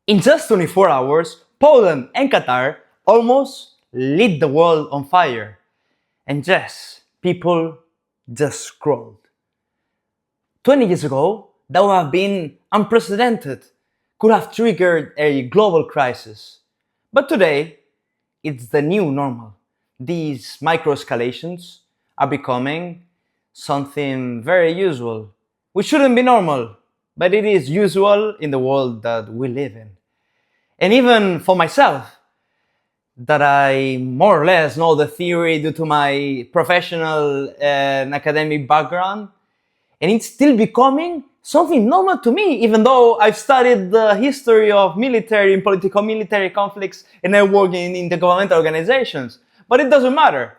In just 24 hours, Poland and Qatar almost lit the world on fire. And yes, people just scrolled. 20 years ago, that would have been unprecedented, could have triggered a global crisis. But today, it's the new normal. These micro-escalations are becoming something very usual, which shouldn't be normal, but it is usual in the world that we live in. And even for myself, that I more or less know the theory due to my professional and academic background, and it's still becoming something normal to me, even though I've studied the history of military and political military conflicts and I work in intergovernmental organizations. But it doesn't matter,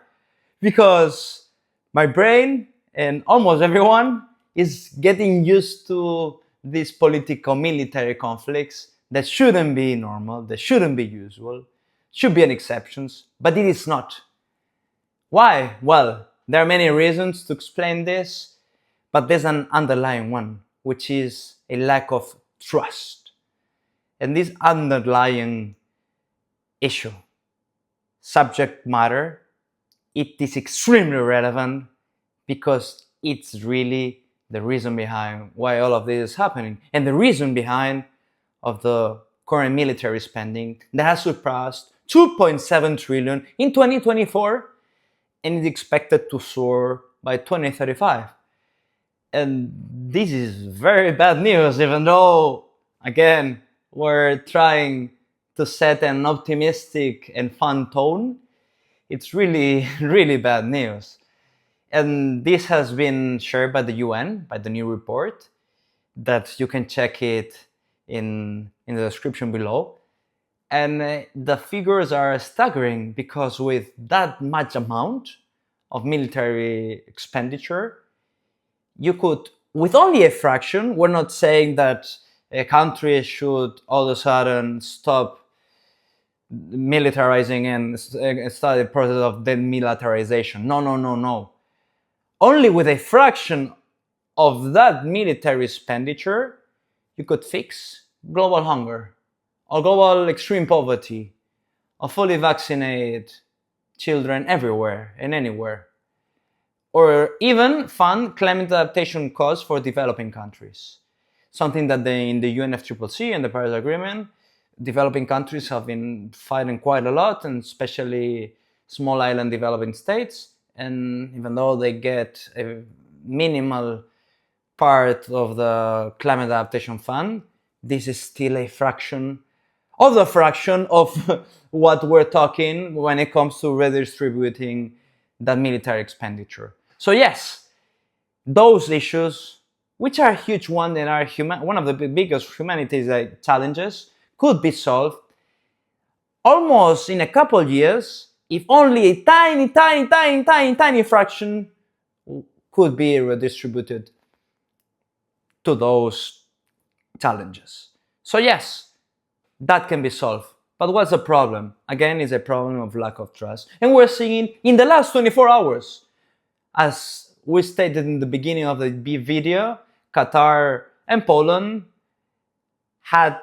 because my brain and almost everyone is getting used to these political military conflicts that shouldn't be normal, that shouldn't be usual, should be an exceptions, but it is not. Why? Well, there are many reasons to explain this, but there's an underlying one, which is a lack of trust. And this underlying issue, subject matter, it is extremely relevant because it's really the reason behind why all of this is happening, and the reason behind of the current military spending that has surpassed 2.7 trillion in 2024 and is expected to soar by 2035. And this is very bad news, even though, again, we're trying to set an optimistic and fun tone. It's really, really bad news. And this has been shared by the UN, by the new report, that you can check it in the description below. And the figures are staggering, because with that much amount of military expenditure, you could, with only a fraction, we're not saying that a country should all of a sudden stop militarizing and start the process of demilitarization. No, no, no, no. Only with a fraction of that military expenditure, you could fix global hunger, or global extreme poverty, or fully vaccinate children everywhere and anywhere, or even fund climate adaptation costs for developing countries. Something that in the UNFCCC and the Paris Agreement, developing countries have been fighting quite a lot, and especially small island developing states. And even though they get a minimal part of the climate adaptation fund, this is still a fraction of the fraction of what we're talking when it comes to redistributing the military expenditure. So yes, those issues, which are a huge one and are one of the biggest humanitarian challenges, could be solved almost in a couple of years if only a tiny fraction could be redistributed to those challenges. So yes, that can be solved. But what's the problem? Again, it's a problem of lack of trust. And we're seeing in the last 24 hours, as we stated in the beginning of the video, Qatar and Poland had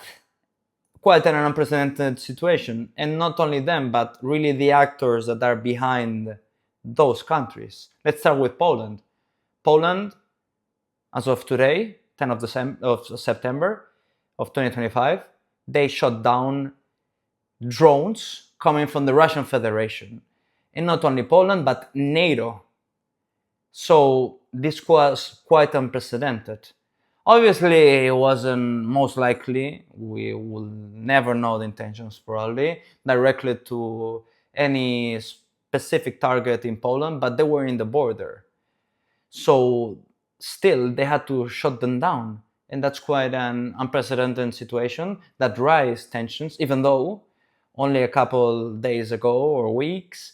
quite an unprecedented situation. And not only them, but really the actors that are behind those countries. Let's start with Poland. Poland, as of today, 10th of September of 2025, they shot down drones coming from the Russian Federation. And not only Poland, but NATO. So this was quite unprecedented. Obviously, it wasn't most likely, we will never know the intentions probably, directly to any specific target in Poland, but they were in the border. So still, they had to shut them down. And that's quite an unprecedented situation that raised tensions, even though only a couple days ago or weeks,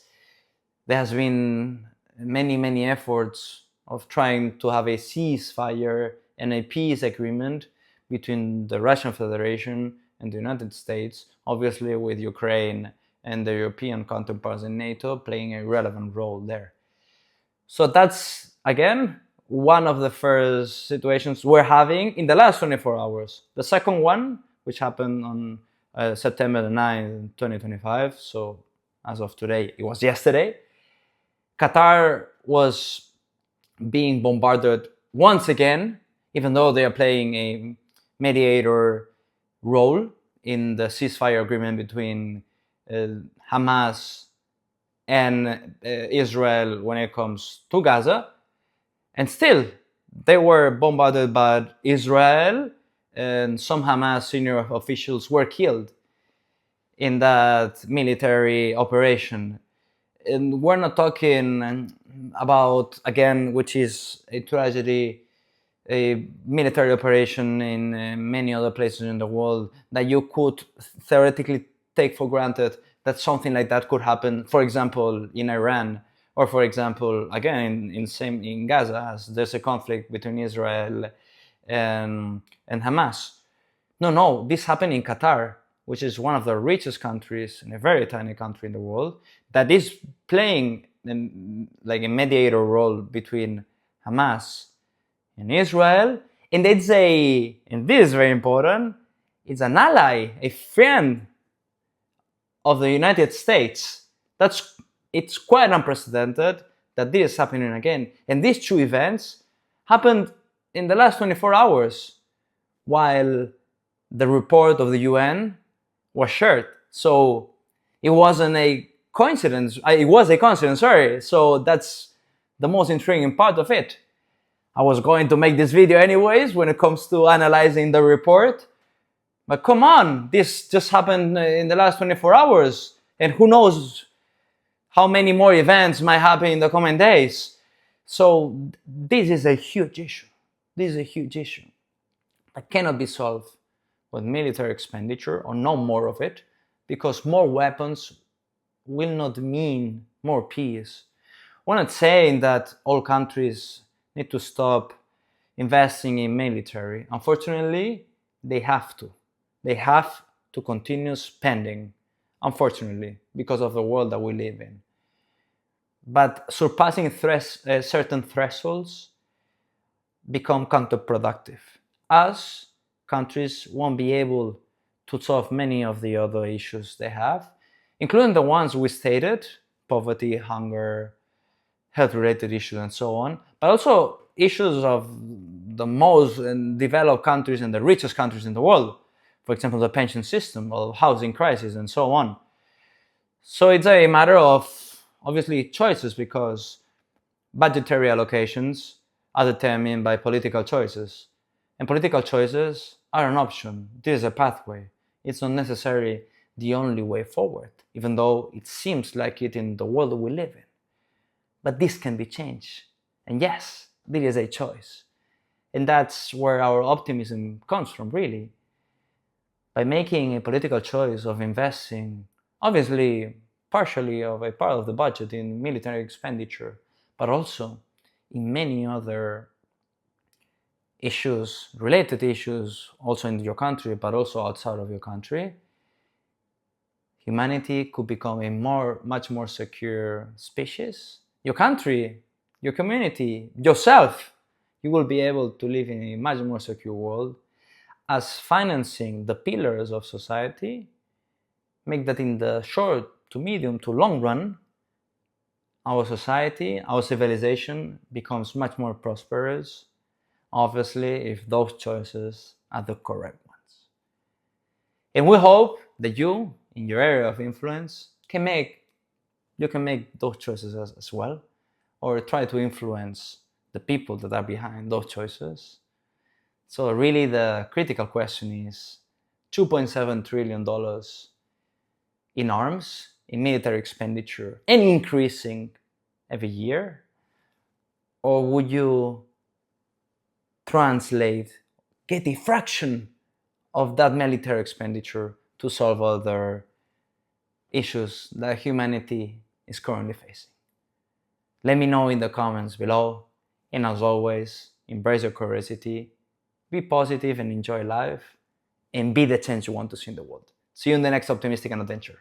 there has been many efforts of trying to have a ceasefire and a peace agreement between the Russian Federation and the United States, obviously with Ukraine and the European counterparts in NATO playing a relevant role there. So that's, again, one of the first situations we're having in the last 24 hours. The second one, which happened on September the 9th, 2025. So as of today, it was yesterday. Qatar was being bombarded once again, even though they are playing a mediator role in the ceasefire agreement between Hamas and Israel when it comes to Gaza. And still, they were bombarded by Israel, and some Hamas senior officials were killed in that military operation. And we're not talking about, again, which is a tragedy, a military operation in many other places in the world that you could theoretically take for granted that something like that could happen, for example, in Iran, or for example, again, in Gaza, as there's a conflict between Israel and Hamas. No, this happened in Qatar, which is one of the richest countries and a very tiny country in the world, that is playing like a mediator role between Hamas and Israel. And and this is very important, it's an ally, a friend of the United States. It's quite unprecedented that this is happening again. And these two events happened in the last 24 hours, while the report of the UN was shared. So it wasn't a coincidence. It was a coincidence, sorry. So that's the most intriguing part of it. I was going to make this video anyways when it comes to analyzing the report. But come on, this just happened in the last 24 hours. And who knows how many more events might happen in the coming days. So this is a huge issue. This is a huge issue that cannot be solved with military expenditure, or no more of it, because more weapons will not mean more peace. We're not saying that all countries need to stop investing in military. Unfortunately, they have to. They have to continue spending, unfortunately, because of the world that we live in. But surpassing certain thresholds become counterproductive, as countries won't be able to solve many of the other issues they have, including the ones we stated: poverty, hunger, health-related issues, and so on, but also issues of the most developed countries and the richest countries in the world. For example, the pension system, or housing crisis, and so on. So it's a matter of, obviously, choices, because budgetary allocations are determined by political choices. And political choices are an option. This is a pathway. It's not necessarily the only way forward, even though it seems like it in the world that we live in. But this can be changed. And yes, this is a choice. And that's where our optimism comes from, really. By making a political choice of investing, obviously, partially of a part of the budget in military expenditure, but also in many other issues, related issues, also in your country, but also outside of your country, humanity could become a much more secure species. Your country, your community, yourself, you will be able to live in a much more secure world, as financing the pillars of society make that in the short to medium to long run, our society, our civilization becomes much more prosperous, obviously, if those choices are the correct ones. And we hope that you, in your area of influence, can make those choices as well, or try to influence the people that are behind those choices. So really the critical question is $2.7 trillion in arms, in military expenditure, and increasing every year? Or would you get a fraction of that military expenditure to solve other issues that humanity is currently facing? Let me know in the comments below. And as always, embrace your curiosity, be positive and enjoy life, and be the change you want to see in the world. See you in the next optimistic and adventure.